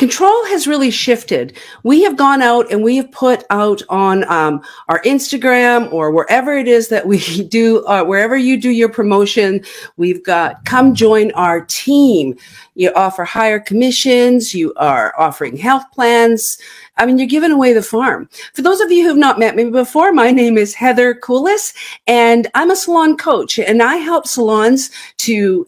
control has really shifted. We have gone out and we have put out on our Instagram or wherever it is that we do, wherever you do your promotion, we've got, come join our team. You offer higher commissions. You are offering health plans. I mean, you're giving away the farm. For those of you who have not met me before, my name is Heather Coules, and I'm a salon coach, and I help salons to,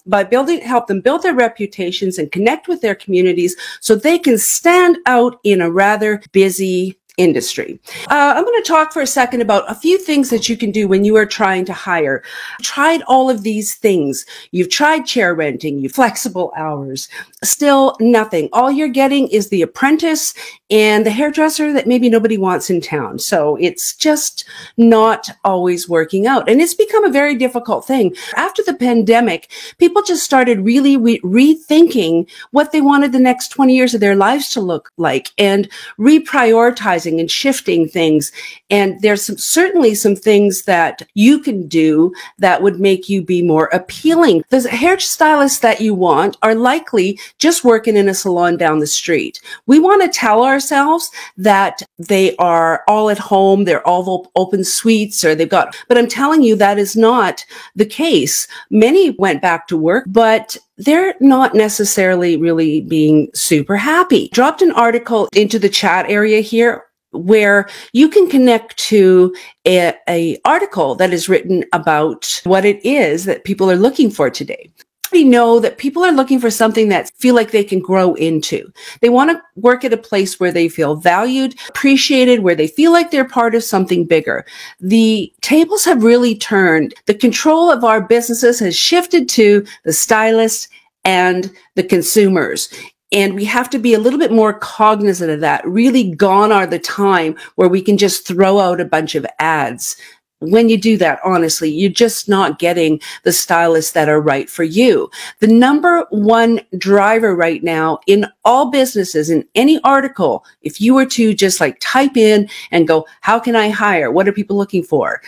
help them build their reputations and connect with their communities so they can stand out in a rather busy industry. I'm going to talk for a second about a few things that you can do when you are trying to hire. You've tried all of these things. You've tried chair renting, you've flexible hours, still nothing. All you're getting is the apprentice and the hairdresser that maybe nobody wants in town. So it's just not always working out. And it's become a very difficult thing. After the pandemic, people just started really rethinking what they wanted the next 20 years of their lives to look like and reprioritizing and shifting things. And there's certainly some things that you can do that would make you be more appealing. The hairstylists that you want are likely just working in a salon down the street. We want to tell ourselves that they are all at home, they're all open suites, or they've got, but I'm telling you that is not the case. Many went back to work, but they're not necessarily really being super happy. Dropped an article into the chat area here where you can connect to a article that is written about what it is that people are looking for today. We know that people are looking for something that feel like they can grow into. They want to work at a place where they feel valued, appreciated, where they feel like they're part of something bigger. The tables have really turned. The control of our businesses has shifted to the stylists and the consumers. And we have to be a little bit more cognizant of that. Really gone are the time where we can just throw out a bunch of ads. When you do that, honestly, you're just not getting the stylists that are right for you. The number one driver right now in all businesses, in any article, if you were to just like type in and go, how can I hire? What are people looking for?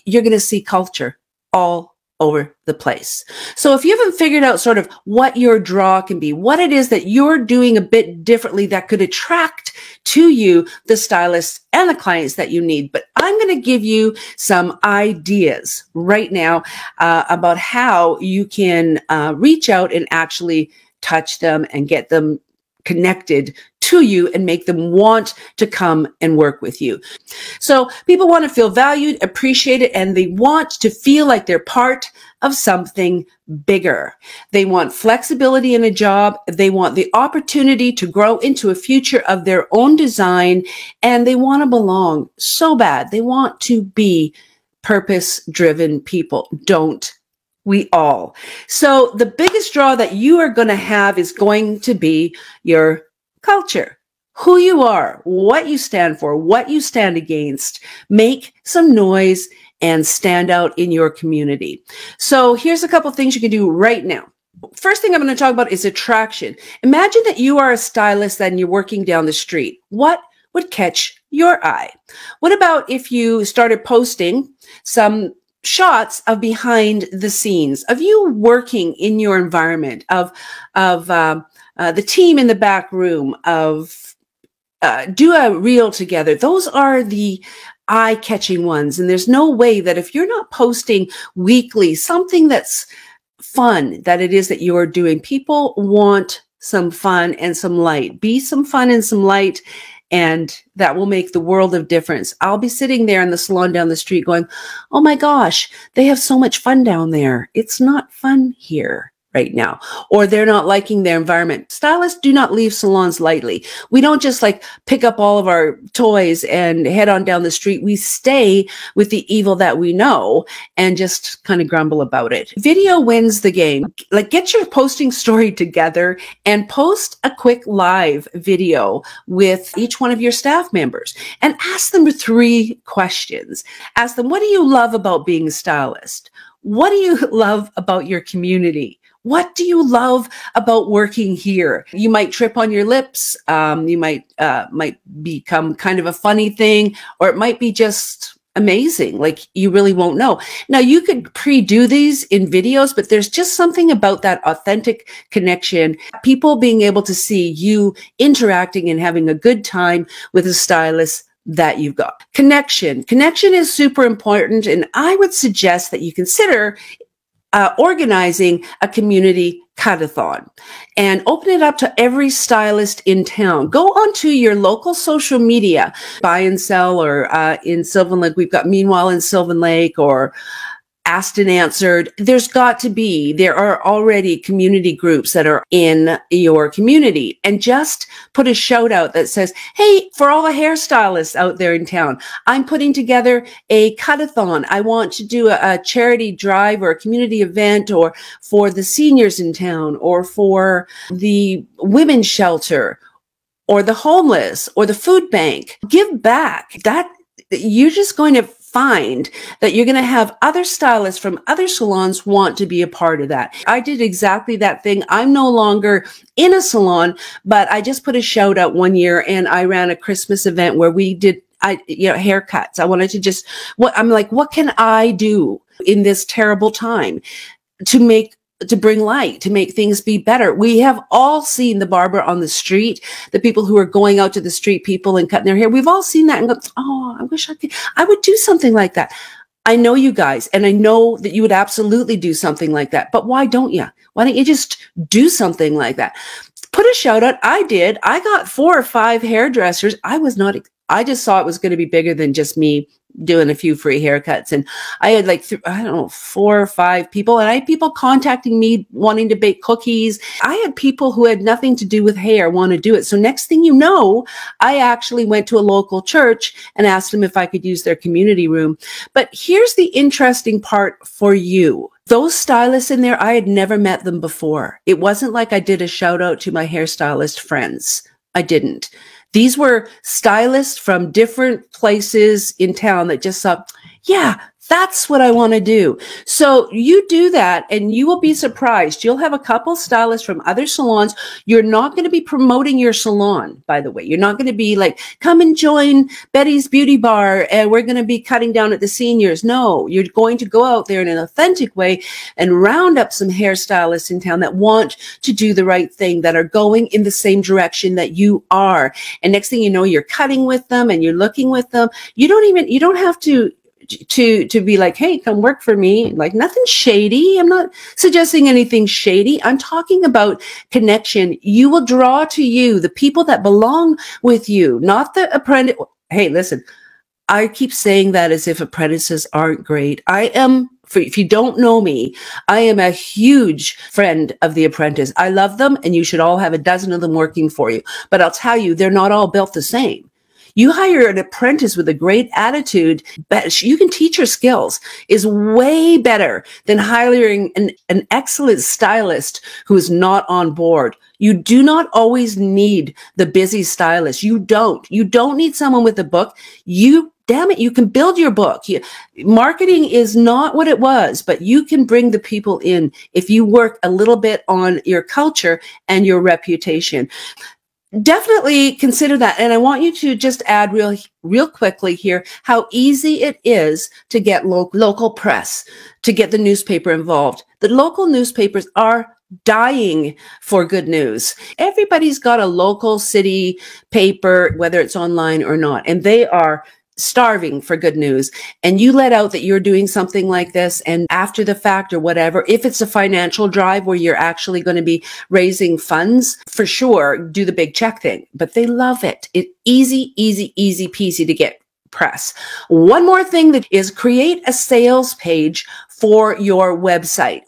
You're going to see culture all over the place. So if you haven't figured out sort of what your draw can be, what it is that you're doing a bit differently that could attract to you the stylists and the clients that you need, but I'm going to give you some ideas right now about how you can reach out and actually touch them and get them connected to you and make them want to come and work with you. So people want to feel valued, appreciated, and they want to feel like they're part of something bigger. They want flexibility in a job. They want the opportunity to grow into a future of their own design, and they want to belong so bad. They want to be purpose-driven people. Don't we all? So the biggest draw that you are going to have is going to be your culture, who you are, what you stand for, what you stand against. Make some noise and stand out in your community. So here's a couple things you can do right now. First thing I'm going to talk about is attraction. Imagine that you are a stylist and you're working down the street. What would catch your eye? What about if you started posting some shots of behind the scenes of you working in your environment, of the team in the back room, of do a reel together. Those are the eye-catching ones. And there's no way that if you're not posting weekly something that's fun, that it is that you are doing, people want some fun and some light. Be some fun and some light, and that will make the world of difference. I'll be sitting there in the salon down the street going, oh my gosh, they have so much fun down there. It's not fun here right now, or they're not liking their environment. Stylists do not leave salons lightly. We don't just like pick up all of our toys and head on down the street. We stay with the evil that we know and just kind of grumble about it. Video wins the game. Like, get your posting story together and post a quick live video with each one of your staff members and ask them 3 questions. Ask them, what do you love about being a stylist? What do you love about your community? What do you love about working here? You might trip on your lips. You might become kind of a funny thing, or it might be just amazing. Like, you really won't know. Now, you could pre-do these in videos, but there's just something about that authentic connection, people being able to see you interacting and having a good time with a stylist that you've got. Connection is super important. And I would suggest that you consider organizing a community cut-a-thon and open it up to every stylist in town. Go onto your local social media, Buy and Sell, or in Sylvan Lake, we've got Meanwhile in Sylvan Lake, or Asked and Answered. There are already community groups that are in your community, and just put a shout out that says, hey, for all the hairstylists out there in town, I'm putting together a cut-a-thon. I want to do a charity drive or a community event, or for the seniors in town, or for the women's shelter, or the homeless, or the food bank. Give back. That you're just going to find that you're going to have other stylists from other salons want to be a part of that. I did exactly that thing. I'm no longer in a salon, but I just put a shout out one year, and I ran a Christmas event where we did haircuts. I wanted to I'm like, what can I do in this terrible time to bring light, to make things be better? We have all seen the barber on the street, the people who are going out to the street people and cutting their hair. We've all seen that and go, oh, I wish I would do something like that. I know you guys, and I know that you would absolutely do something like that, but why don't you? Why don't you just do something like that? Put a shout out. I did. I got 4 or 5 hairdressers. I just saw it was going to be bigger than just me doing a few free haircuts. And I had like, 4 or 5 people, and I had people contacting me wanting to bake cookies. I had people who had nothing to do with hair want to do it. So next thing you know, I actually went to a local church and asked them if I could use their community room. But here's the interesting part for you. Those stylists in there, I had never met them before. It wasn't like I did a shout out to my hairstylist friends. I didn't. These were stylists from different places in town that just thought, yeah, that's what I want to do. So you do that, and you will be surprised. You'll have a couple stylists from other salons. You're not going to be promoting your salon, by the way. You're not going to be like, come and join Betty's Beauty Bar, and we're going to be cutting down at the seniors. No, you're going to go out there in an authentic way and round up some hairstylists in town that want to do the right thing, that are going in the same direction that you are. And next thing you know, you're cutting with them and you're looking with them. You don't have to be like, hey, come work for me. Like, nothing shady. I'm not suggesting anything shady. I'm talking about connection. You will draw to you the people that belong with you, not the apprentice. Hey, listen, I keep saying that as if apprentices aren't great. If you don't know me, I am a huge friend of the apprentice. I love them, and you should all have a dozen of them working for you. But I'll tell you, they're not all built the same. You hire an apprentice with a great attitude, but you can teach her skills, is way better than hiring an excellent stylist who is not on board. You do not always need the busy stylist. You don't need someone with a book. Damn it, you can build your book. Marketing is not what it was, but you can bring the people in if you work a little bit on your culture and your reputation. Definitely consider that. And I want you to just add real quickly here how easy it is to get local press, to get the newspaper involved. The local newspapers are dying for good news. Everybody's got a local city paper, whether it's online or not, and they are starving for good news. And you let out that you're doing something like this, and after the fact or whatever, if it's a financial drive where you're actually going to be raising funds, for sure, do the big check thing. But they love it. It's easy peasy to get press. One more thing that is create a sales page for your website.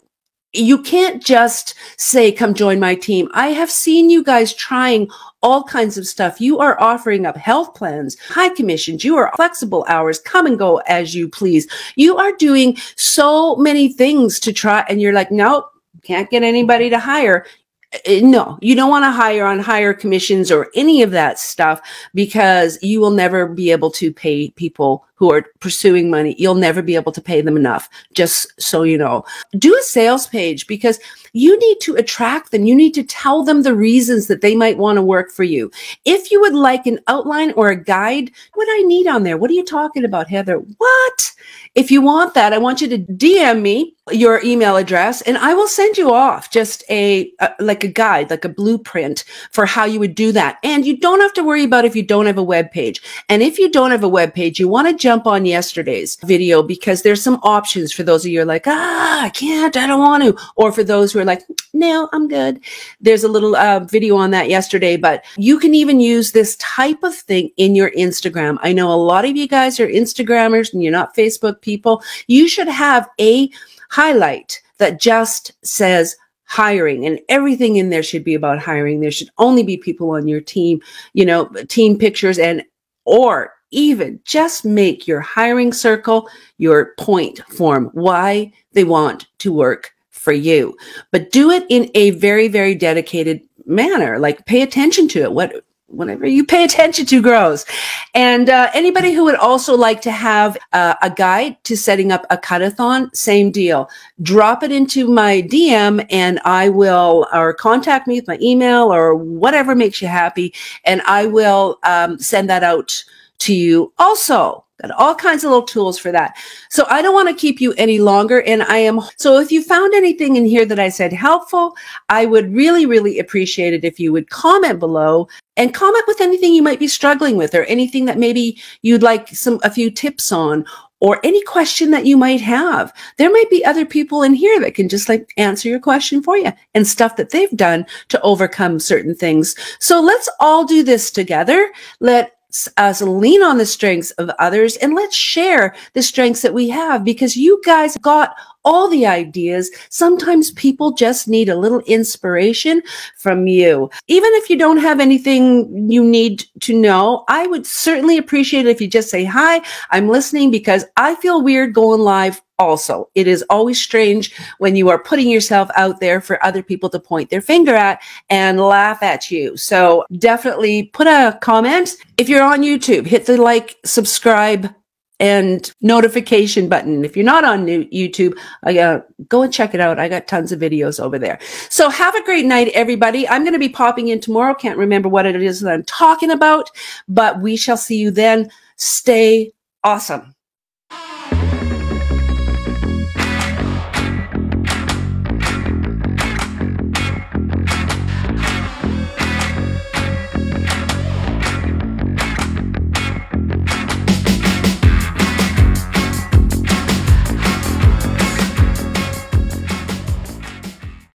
You can't just say, come join my team. I have seen you guys trying all kinds of stuff. You are offering up health plans, high commissions. You are flexible hours, come and go as you please. You are doing so many things to try, and you're like, nope, can't get anybody to hire. No, you don't want to hire on higher commissions or any of that stuff, because you will never be able to pay people who are pursuing money, you'll never be able to pay them enough, just so you know. Do a sales page because you need to attract them. You need to tell them the reasons that they might want to work for you. If you would like an outline or a guide, what do I need on there? What are you talking about, Heather? What? If you want that, I want you to DM me your email address and I will send you off just like a guide, like a blueprint for how you would do that. And you don't have to worry about if you don't have a web page. And if you don't have a web page, you want to jump on yesterday's video because there's some options for those of you who are like, I can't, I don't want to. Or for those who are like, no, I'm good. There's a little video on that yesterday, but you can even use this type of thing in your Instagram. I know a lot of you guys are Instagrammers and you're not Facebook people. You should have a highlight that just says hiring, and everything in there should be about hiring. There should only be people on your team, you know, team pictures, and or even just make your hiring circle your point form, why they want to work for you. But do it in a very, very dedicated manner. Like pay attention to it. Whatever you pay attention to grows. And anybody who would also like to have a guide to setting up a cut-a-thon, same deal. Drop it into my DM and I will, or contact me with my email or whatever makes you happy. And I will send that out to you also. Got all kinds of little tools for that. So I don't want to keep you any longer. And so if you found anything in here that I said helpful, I would really, really appreciate it if you would comment below and comment with anything you might be struggling with or anything that maybe you'd like a few tips on or any question that you might have. There might be other people in here that can just like answer your question for you and stuff that they've done to overcome certain things. So let's all do this together. Let us lean on the strengths of others and let's share the strengths that we have because you guys got all the ideas. Sometimes people just need a little inspiration from you. Even if you don't have anything you need to know, I would certainly appreciate it if you just say, hi, I'm listening, because I feel weird going live. Also, it is always strange when you are putting yourself out there for other people to point their finger at and laugh at you. So definitely put a comment. If you're on YouTube, hit the like, subscribe, and notification button. If you're not on YouTube, go and check it out. I got tons of videos over there. So have a great night, everybody. I'm going to be popping in tomorrow. Can't remember what it is that I'm talking about, but we shall see you then. Stay awesome.